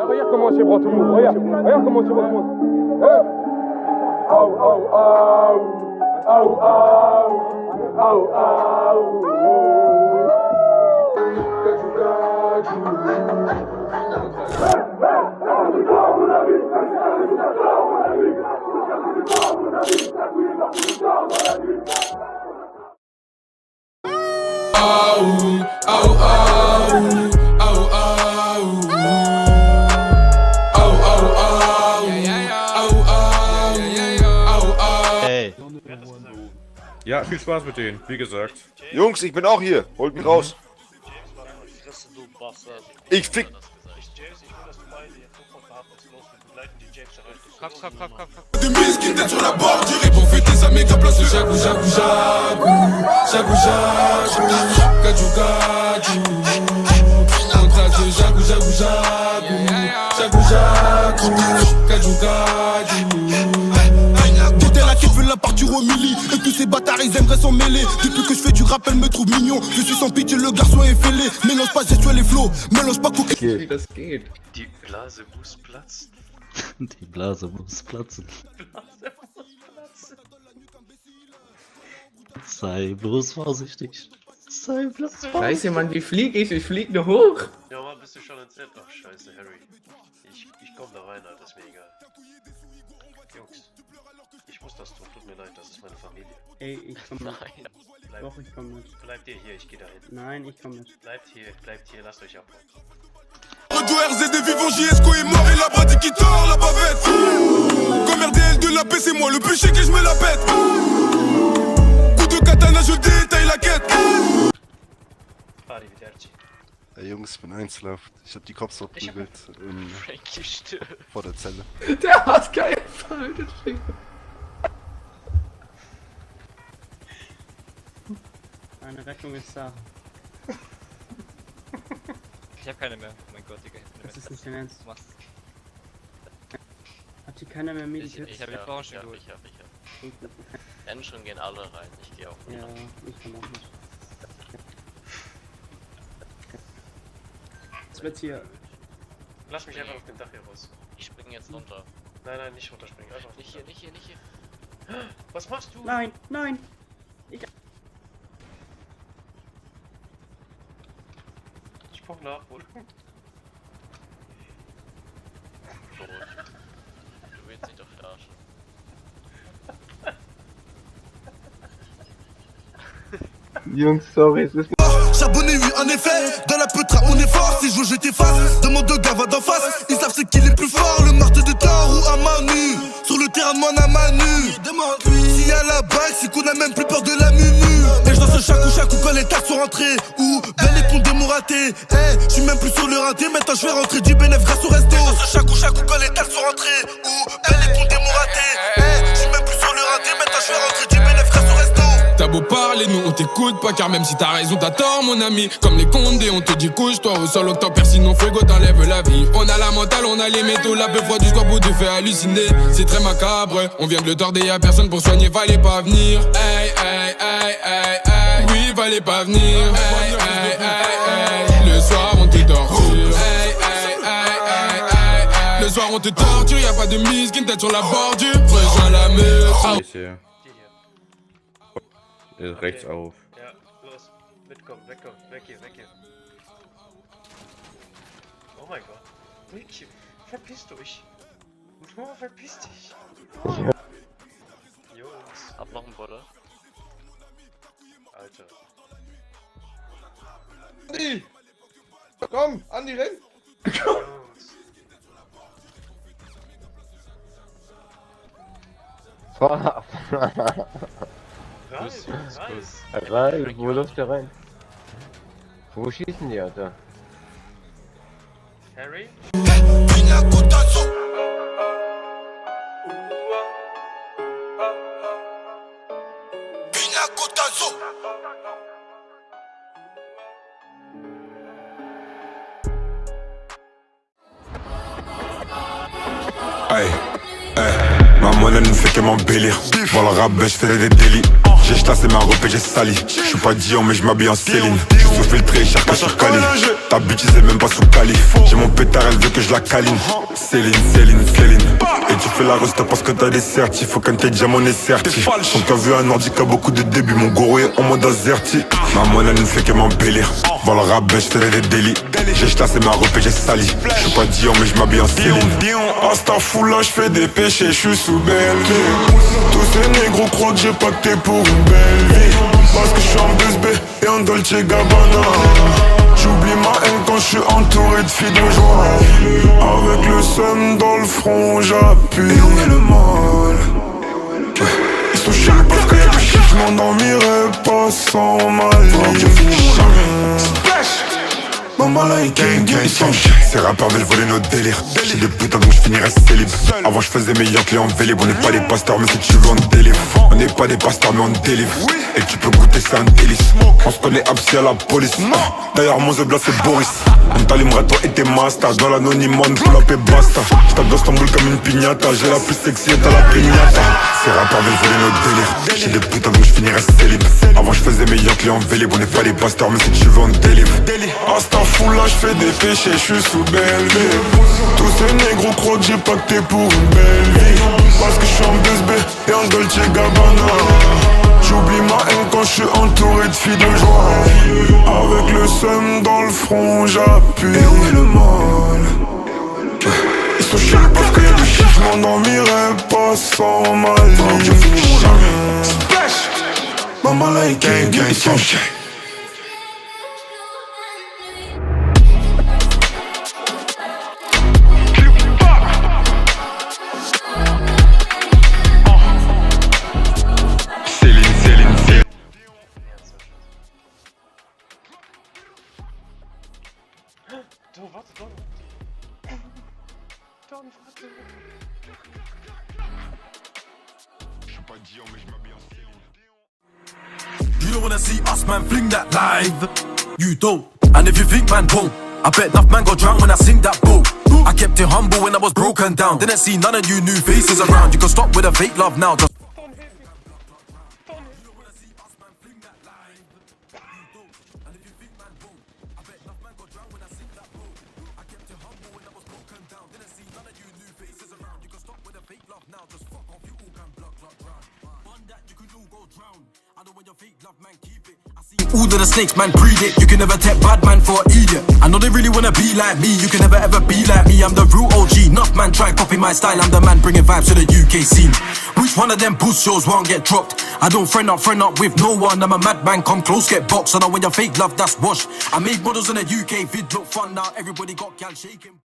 Regarde comment c'est bras tout le monde, regarde comment c'est bras tout le monde. Hein? Au, au, au, au, au, Hey. Ja, viel Spaß mit denen, wie gesagt. Jungs, ich bin auch hier. Holt mich raus. Ich fick. Des mises qui étaient sur la bordure et pour fêter sa méga place Jagou, Jagou, Jagou, Jagou, Jagou, Gadjou, Gadjou, contact Jagou, Jagou, Jagou, Jagou, Jagou, Gadjou, Gadjou. Toute la quête veut la partir au milli et tous ces bâtards ils aimeraient s'en mêler. Depuis que je fais du rap elle me trouve mignon. Je suis sans pitié, le garçon est fêlé. Mélange pas gestuelle et flow, mélange pas coquille. Wie das geht. Die Blase muss platzen. Die Blase muss platzen. Sei bloß vorsichtig. Sei bloß vorsichtig. Scheiße, Mann, wie flieg ich? Ich flieg nur hoch. Ja, Mann, bist du schon ins Bett? Ach, scheiße, Harry. Ich komm da rein, Alter, ist mir egal. Jungs, ich muss das tun, tut mir leid, das ist meine Familie. Ey, ich komm mit. Nein. Doch, ich komm mit. Bleibt ihr hier, ich geh da hin. Nein, ich komm mit. Bleibt hier, lasst euch abholen. Du RZD vivant, JSCO est mort et la bradi qui tord la bavette. Comme RDL de la paix, c'est moi le péché que je me la pète. Coup de katana, je détaille la quête. Arrivederci. Hey Jungs, ich bin Einzelhaft. Ich hab die Cops verprügelt Frankie stirbt. vor der Zelle. Der hat keinen Fall, das stinkt. Eine Rettung ist da. Ich hab keine mehr. Oh mein Gott, Digga. Das ist nicht dein Ernst. Was machst Hat hier keiner mehr du? Medikit? Ich hab die Frau schon geholt. Menschen gehen alle rein, ich geh auch Ja, ich komm auch nicht. Was wird hier? Lass mich einfach auf dem Dach hier raus. Ich spring jetzt runter. Nein, nicht runterspringen, einfach nicht hier. Was machst du? Nein, nein! Ich brauch Nachhol. Du willst dich doch verarschen. Jungs, sorry, es ist... Charbonné, oui, en effet. Dans la peutra, on est fort. Si je veux, je t'efface. Demande aux gars, va d'en face. Ils savent c'est qui est plus fort. Le marteau de Thor ou à Manu. Sur le terrain de mon à Manu. Demande-lui. S'il y a la bague, c'est qu'on a même plus peur de la mumu. Et je danse chaque quand les tasses sont rentrées. Ou ben les comptes des mots ratés. Eh, je suis même plus sur le raté. Maintenant je vais rentrer du bénéf grâce au resto. Je danse chaque quand les tasses sont rentrées. Ou ben les comptes des mots ratés. Eh, je suis même plus sur le raté. Maintenant je vais rentrer du bénéf grâce au resto. T'as beau parler, nous on t'écoute pas. Car même si t'as raison, t'as tort, mon ami. Comme les condés, on te dit couche-toi au sol. Octobre, sinon frigo t'enlève la vie. On a la mentale, on a les métaux. La peu froid du scorbeau te fait halluciner. C'est très macabre. On vient de le tordre, y'a personne pour soigner. Fallait pas venir. Hey, hey, hey, hey, hey. Oui, fallait pas venir. Hey, hey, hey, hey. Le soir, on te torture. Hey, hey, hey, hey, hey, hey. Le soir, on te torture. Y'a pas de mise, qui tête sur la bordure. Rejoins la meute. Ist hier. Rechts auf. Ja, los. Mitkommen, wegkommen, weg hier. Oh mein Gott. Mädchen, verpisst euch. Nur verpiss dich. Jungs. Hab noch einen Butter. Alter. Andi! Komm, Andi, renn! Jungs. Rein, wo läuft der rein? Wo schießen die, Alter? Harry? Ay, ay, maman monnaie ne fait que m'embellir. Voilà le rap, je fais des délits. J'ai chassé ma robe et j'ai sali. Je suis pas Dion mais je m'habille en Céline. Je suis sous filtré, cher sur Cali. Ta bitch c'est même pas sous Cali. J'ai mon pétard, elle veut que je la câline. Céline, Céline, Céline. Et tu fais la reste parce que t'as des certis. Faut qu'un tes diamants est certi. Quand t'as vu un ordi qui a beaucoup de débuts, mon goro est en mode azerti. Ma monnaie ne fait que m'embellir. Voilà le rap, je fais des délits. J'ai chassé ma robe et j'ai sali. Je suis pas Dion mais je m'habille en Céline. Astafoula, je fais des péchés, je suis sous Belleville. Tous ces négros croient que j'ai pacté pour une belle vie. Parce que je suis en BSB et en Dolce Gabbana. J'oublie ma haine quand je suis entouré de filles de joie. Avec le seum dans le front, j'appuie. Et où est le mal? Ils sont chiants parce qu'il y a du shit, je m'endormirai pas sans ma ligne. Maman like gang gang. Ces rappeurs veulent voler notre délire. J'ai des putains donc je finirai célib. Avant je faisais meilleur client vélib. On n'est pas des pasteurs mais si tu veux on délivre. On n'est pas des pasteurs mais on délivre. Et tu peux goûter c'est un délice. On se connaît absi à la police. D'ailleurs mon zebla c'est Boris. On t'allumerait toi et tes masters. Dans l'anonymat on pull up et basta. J'tape d'Istanbul comme une pignata. J'ai la plus sexy et t'as la pignata. Ces rappeurs veulent voler notre délire. J'ai des putains donc je finirai célib. Avant je faisais meilleur client vélib. On n'est pas des pasteurs mais si tu veux on délivre. Astafoula, je fais des péchés, je suis sous Belleville. Tous ces négros croient que j'ai pacté pour une belle vie. Parce que je suis en BSB et en Dolce Gabbana. J'oublie ma haine quand je suis entouré de filles de joie. Avec le seum dans le front, j'appuie. Et où est le mal? Ils sont chiants parce qu'il y a du shit, je m'endormirai pas sans ma ligne. Maman like gang gang. You don't wanna see us, man, fling that live. You don't. And if you think, man, won't, I bet enough man go drown when I sing that boat. I kept it humble when I was broken down. Didn't see none of you new faces around. You can stop with the fake love now. Just all of the snakes, man, breed it. You can never take bad man for an idiot. I know they really wanna be like me. You can never ever be like me. I'm the real OG. Enough man try copy my style. I'm the man bringing vibes to the UK scene. Which one of them boost shows won't get dropped? I don't friend up with no one. I'm a madman, come close, get boxed. I know when you fake love, that's wash. I made models in the UK vid look fun now. Everybody got gal shaking.